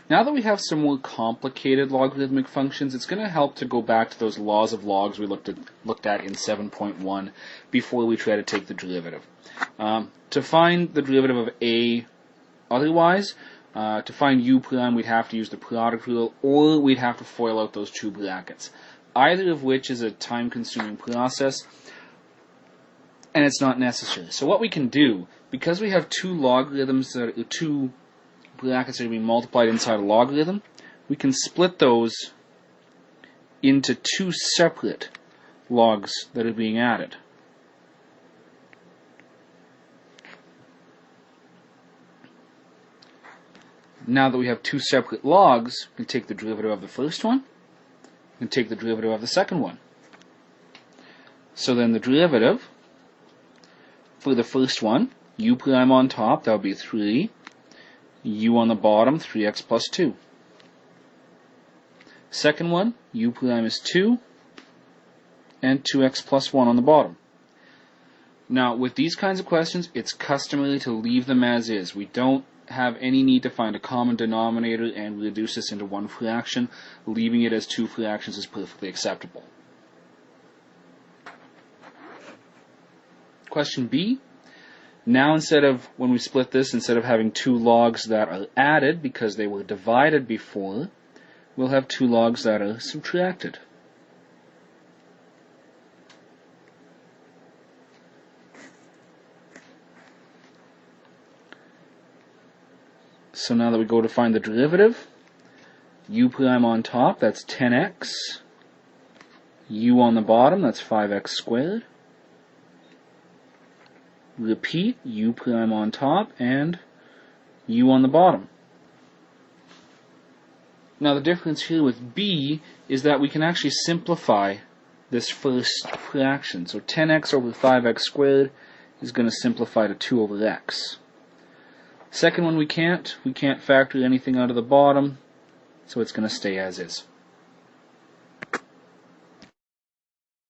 Now that we have some more complicated logarithmic functions, it's going to help to go back to those laws of logs we looked at in 7.1 before we try to take the derivative. To find the derivative of a otherwise, to find u prime, we'd have to use the product rule, or we'd have to FOIL out those two brackets. Either of which is a time-consuming process, and it's not necessary. So what we can do, because we have two logarithms that are two brackets that are being multiplied inside a logarithm, we can split those into two separate logs that are being added. Now that we have two separate logs, we can take the derivative of the first one and take the derivative of the second one. So then the derivative for the first one, u prime on top, that would be 3, u on the bottom, 3x plus 2. Second one, u prime is 2, and 2x plus 1 on the bottom. Now, with these kinds of questions, it's customary to leave them as is. We don't have any need to find a common denominator and reduce this into one fraction. Leaving it as two fractions is perfectly acceptable. Question B. Now when we split this, instead of having two logs that are added because they were divided before, we'll have two logs that are subtracted. So now that we go to find the derivative, u prime on top, that's 10x, u on the bottom, that's 5x squared. Repeat, u prime on top, and u on the bottom. Now the difference here with b is that we can actually simplify this first fraction. So 10x over 5x squared is going to simplify to 2 over x. Second one we can't factor anything out of the bottom, so it's going to stay as is.